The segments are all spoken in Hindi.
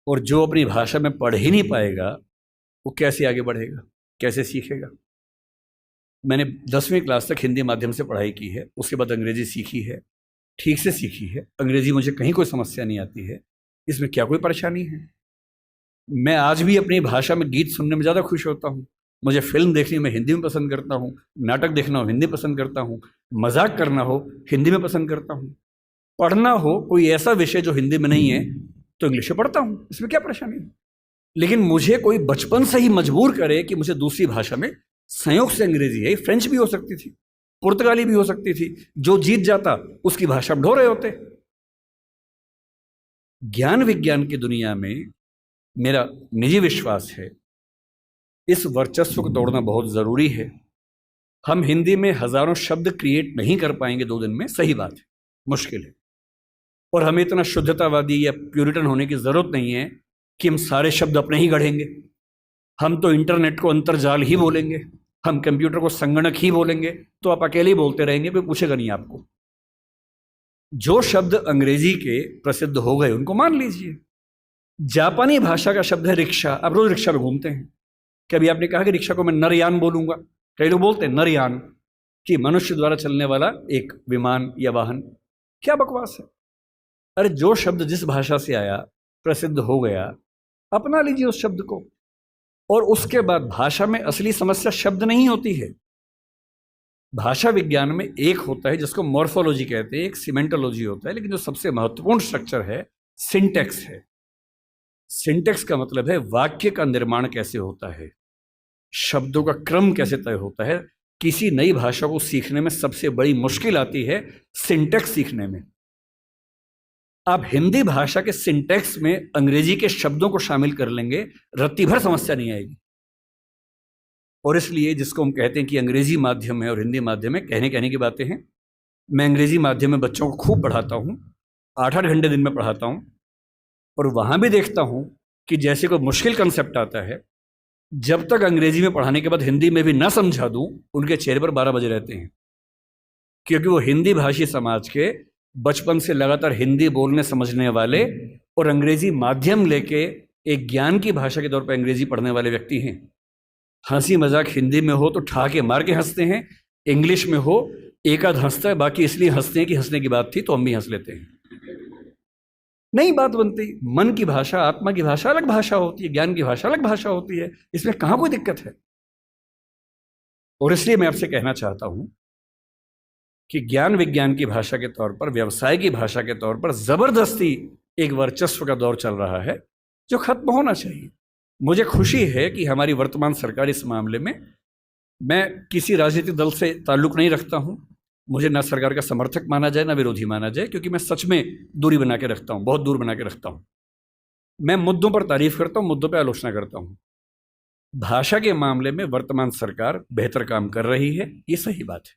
और जो अपनी भाषा में पढ़ ही नहीं पाएगा वो कैसे आगे बढ़ेगा, कैसे सीखेगा। मैंने 10वीं क्लास तक हिंदी माध्यम से पढ़ाई की है, उसके बाद अंग्रेजी सीखी है, ठीक से सीखी है। अंग्रेजी मुझे कहीं कोई समस्या नहीं आती है, इसमें क्या कोई परेशानी है। मैं आज भी अपनी भाषा में गीत सुनने में ज़्यादा खुश होता हूँ। मुझे फिल्म देखनी मैं हिंदी में पसंद करता हूँ, नाटक देखना हो हिंदी पसंद करता हूँ, मजाक करना हो हिंदी में पसंद करता हूँ, पढ़ना हो कोई ऐसा विषय जो हिंदी में नहीं है तो इंग्लिश में पढ़ता हूँ, इसमें क्या परेशानी है। लेकिन मुझे कोई बचपन से ही मजबूर करे कि मुझे दूसरी भाषा में, संयोग से अंग्रेजी है, फ्रेंच भी हो सकती थी, पुर्तगाली भी हो सकती थी, जो जीत जाता उसकी भाषा ढो रहे होते। ज्ञान विज्ञान की दुनिया में मेरा निजी विश्वास है इस वर्चस्व को तोड़ना बहुत ज़रूरी है। हम हिंदी में हजारों शब्द क्रिएट नहीं कर पाएंगे 2 दिन में, सही बात है, मुश्किल है। और हमें इतना शुद्धतावादी या प्यूरिटन होने की ज़रूरत नहीं है कि हम सारे शब्द अपने ही गढ़ेंगे। हम तो इंटरनेट को अंतर्जाल ही बोलेंगे, हम कंप्यूटर को संगणक ही बोलेंगे, तो आप अकेले ही बोलते रहेंगे, कोई पूछेगा नहीं आपको। जो शब्द अंग्रेजी के प्रसिद्ध हो गए उनको मान लीजिए। जापानी भाषा का शब्द है रिक्शा, आप रोज रिक्शा में घूमते हैं, कभी आपने कहा कि रिक्शा को मैं नरयान बोलूंगा? कई लोग बोलते हैं नरयान, कि मनुष्य द्वारा चलने वाला एक विमान या वाहन। क्या बकवास है। अरे जो शब्द जिस भाषा से आया, प्रसिद्ध हो गया, अपना लीजिए उस शब्द को। और उसके बाद भाषा में असली समस्या शब्द नहीं होती है। भाषा विज्ञान में एक होता है जिसको मॉर्फोलॉजी कहते हैं, एक सिमेंटोलॉजी होता है, लेकिन जो सबसे महत्वपूर्ण स्ट्रक्चर है सिंटेक्स है। सिंटेक्स का मतलब है वाक्य का निर्माण कैसे होता है, शब्दों का क्रम कैसे तय होता है। किसी नई भाषा को सीखने में सबसे बड़ी मुश्किल आती है सिंटेक्स सीखने में। आप हिंदी भाषा के सिंटेक्स में अंग्रेजी के शब्दों को शामिल कर लेंगे, रत्ती भर समस्या नहीं आएगी। और इसलिए जिसको हम कहते हैं कि अंग्रेजी माध्यम है और हिंदी माध्यम है, कहने की बातें हैं। मैं अंग्रेजी माध्यम में बच्चों को खूब पढ़ाता हूँ, 8-8 घंटे दिन में पढ़ाता हूँ, और वहाँ भी देखता हूँ कि जैसे कोई मुश्किल कंसेप्ट आता है, जब तक अंग्रेजी में पढ़ाने के बाद हिंदी में भी ना समझा दूँ, उनके चेहरे पर 12 बजे रहते हैं। क्योंकि वो हिंदी भाषी समाज के बचपन से लगातार हिंदी बोलने समझने वाले और अंग्रेजी माध्यम लेके एक ज्ञान की भाषा के तौर पर अंग्रेजी पढ़ने वाले व्यक्ति हैं। हंसी मजाक हिंदी में हो तो ठहाके मार के हंसते हैं, इंग्लिश में हो एक आध हंसता है, बाकी इसलिए हंसते हैं कि हंसने की बात थी तो हम भी हंस लेते हैं। नहीं बात बनती। मन की भाषा, आत्मा की भाषा अलग भाषा होती है, ज्ञान की भाषा अलग भाषा होती है, इसमें कहाँ कोई दिक्कत है। और इसलिए मैं आपसे कहना चाहता हूं कि ज्ञान विज्ञान की भाषा के तौर पर, व्यवसाय की भाषा के तौर पर जबरदस्ती एक वर्चस्व का दौर चल रहा है जो खत्म होना चाहिए। मुझे खुशी है कि हमारी वर्तमान सरकार इस मामले में, मैं किसी राजनीतिक दल से ताल्लुक नहीं रखता हूं, मुझे ना सरकार का समर्थक माना जाए ना विरोधी माना जाए, क्योंकि मैं सच में दूरी बना के रखता हूं, बहुत दूर बना के रखता हूं। मैं मुद्दों पर तारीफ करता हूं, मुद्दों पर आलोचना करता हूं। भाषा के मामले में वर्तमान सरकार बेहतर काम कर रही है, ये सही बात है।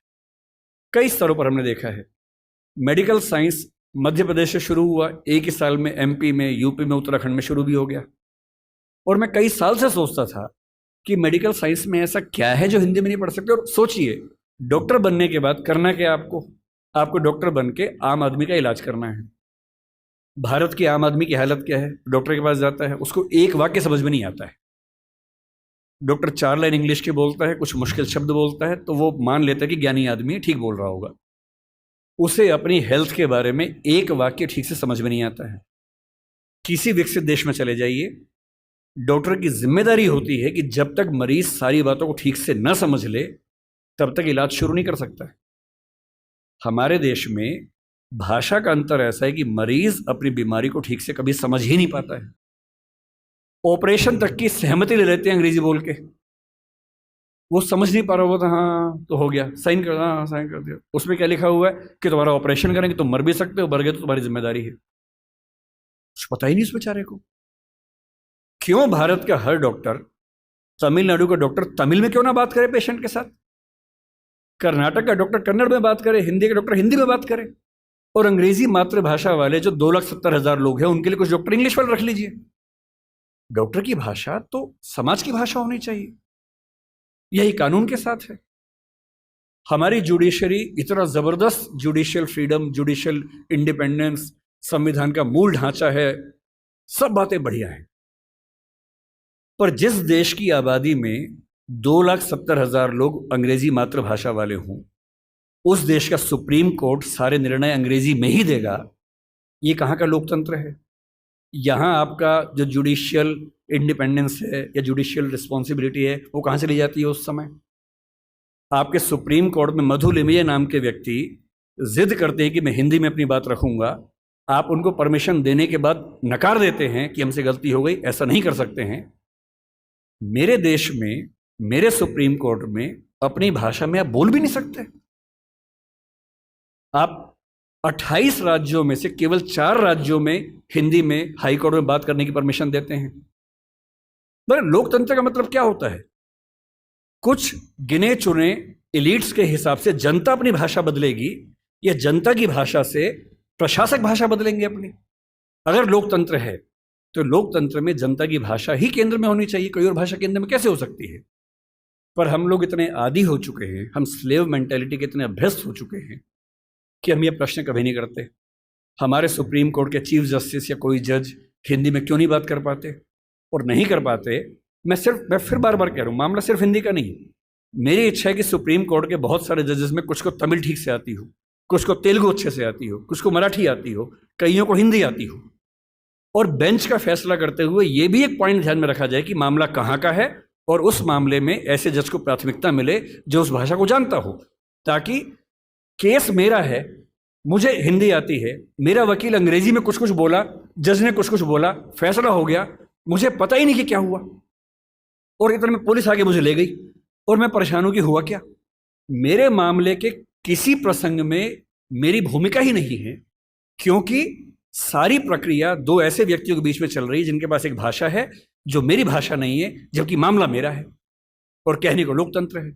कई स्तरों पर हमने देखा है। मेडिकल साइंस मध्य प्रदेश से शुरू हुआ, एक ही साल में एमपी में, यूपी में, उत्तराखंड में शुरू भी हो गया। और मैं कई साल से सोचता था कि मेडिकल साइंस में ऐसा क्या है जो हिंदी में नहीं पढ़ सकते। और सोचिए, डॉक्टर बनने के बाद करना क्या आपको डॉक्टर बन के आम आदमी का इलाज करना है। भारत के आम आदमी की हालत क्या है? डॉक्टर के पास जाता है, उसको एक वाक्य समझ में नहीं आता है। डॉक्टर 4 लाइन इंग्लिश की बोलता है, कुछ मुश्किल शब्द बोलता है, तो वो मान लेता है कि ज्ञानी आदमी है, ठीक बोल रहा होगा। उसे अपनी हेल्थ के बारे में एक वाक्य ठीक से समझ में नहीं आता है। किसी विकसित देश में चले जाइए, डॉक्टर की जिम्मेदारी होती है कि जब तक मरीज सारी बातों को ठीक से न समझ ले तब तक इलाज शुरू नहीं कर सकता है। हमारे देश में भाषा का अंतर ऐसा है कि मरीज अपनी बीमारी को ठीक से कभी समझ ही नहीं पाता है। ऑपरेशन तक की सहमति ले लेते हैं अंग्रेजी बोल के, वो समझ नहीं पा रहा होता, हाँ तो हो गया, साइन कर, हाँ साइन कर दिया। उसमें क्या लिखा हुआ है कि तुम्हारा ऑपरेशन करेंगे, तुम मर भी सकते हो, मर गए तो तुम्हारी जिम्मेदारी है। कुछ पता ही नहीं उस बेचारे को। क्यों भारत का हर डॉक्टर, तमिलनाडु का डॉक्टर तमिल में क्यों ना बात करे पेशेंट के साथ, कर्नाटक का डॉक्टर कन्नड़ में बात करे, हिंदी का डॉक्टर हिंदी में बात करे, और अंग्रेजी मातृभाषा वाले जो 2,70,000 लोग हैं उनके लिए कुछ डॉक्टर इंग्लिश वाले रख लीजिए। डॉक्टर की भाषा तो समाज की भाषा होनी चाहिए, यही कानून के साथ है। हमारी जुडिशरी इतना जबरदस्त जुडिशियल फ्रीडम, जुडिशियल इंडिपेंडेंस, संविधान का मूल ढांचा है, सब बातें बढ़िया हैं, पर जिस देश की आबादी में 2,70,000 लोग अंग्रेजी मातृभाषा वाले हों, उस देश का सुप्रीम कोर्ट सारे निर्णय अंग्रेजी में ही देगा, ये कहाँ का लोकतंत्र है? यहाँ आपका जो जुडिशियल इंडिपेंडेंस है या जुडिशियल रिस्पॉन्सिबिलिटी है, वो कहाँ से ली जाती है उस समय? आपके सुप्रीम कोर्ट में मधु लिमये नाम के व्यक्ति जिद करते हैं कि मैं हिंदी में अपनी बात रखूंगा, आप उनको परमिशन देने के बाद नकार देते हैं कि हमसे गलती हो गई, ऐसा नहीं कर सकते हैं। मेरे देश में, मेरे सुप्रीम कोर्ट में अपनी भाषा में आप बोल भी नहीं सकते। आप 28 राज्यों में से केवल 4 राज्यों में हिंदी में हाई कोर्ट में बात करने की परमिशन देते हैं। पर लोकतंत्र का मतलब क्या होता है? कुछ गिने चुने एलिट्स के हिसाब से जनता अपनी भाषा बदलेगी या जनता की भाषा से प्रशासक भाषा बदलेंगे अपनी? अगर लोकतंत्र है तो लोकतंत्र में जनता की भाषा ही केंद्र में होनी चाहिए, कोई और भाषा केंद्र में कैसे हो सकती है? पर हम लोग इतने आदी हो चुके हैं, हम स्लेव मेंटेलिटी के इतने अभ्यस्त हो चुके हैं कि हम ये प्रश्न कभी नहीं करते। हमारे सुप्रीम कोर्ट के चीफ जस्टिस या कोई जज हिंदी में क्यों नहीं बात कर पाते? और नहीं कर पाते, मैं फिर बार बार कह रहा हूँ, मामला सिर्फ हिंदी का नहीं। मेरी इच्छा है कि सुप्रीम कोर्ट के बहुत सारे जजेस में कुछ को तमिल ठीक से आती हो, कुछ को तेलुगु अच्छे से आती हो, कुछ को मराठी आती हो, कईयों को हिंदी आती हो। और बेंच का फैसला करते हुए ये भी एक पॉइंट ध्यान में रखा जाए कि मामला कहाँ का है और उस मामले में ऐसे जज को प्राथमिकता मिले जो उस भाषा को जानता हो, ताकि केस मेरा है, मुझे हिंदी आती है, मेरा वकील अंग्रेजी में कुछ कुछ बोला, जज ने कुछ कुछ बोला, फैसला हो गया, मुझे पता ही नहीं कि क्या हुआ, और इतने में पुलिस आके मुझे ले गई और मैं परेशान हूं कि हुआ क्या। मेरे मामले के किसी प्रसंग में मेरी भूमिका ही नहीं है, क्योंकि सारी प्रक्रिया दो ऐसे व्यक्तियों के बीच में चल रही है जिनके पास एक भाषा है जो मेरी भाषा नहीं है, जबकि मामला मेरा है, और कहने को लोकतंत्र है।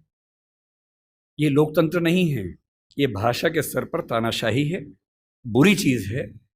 ये लोकतंत्र नहीं है, ये भाषा के स्तर पर तानाशाही है, बुरी चीज है।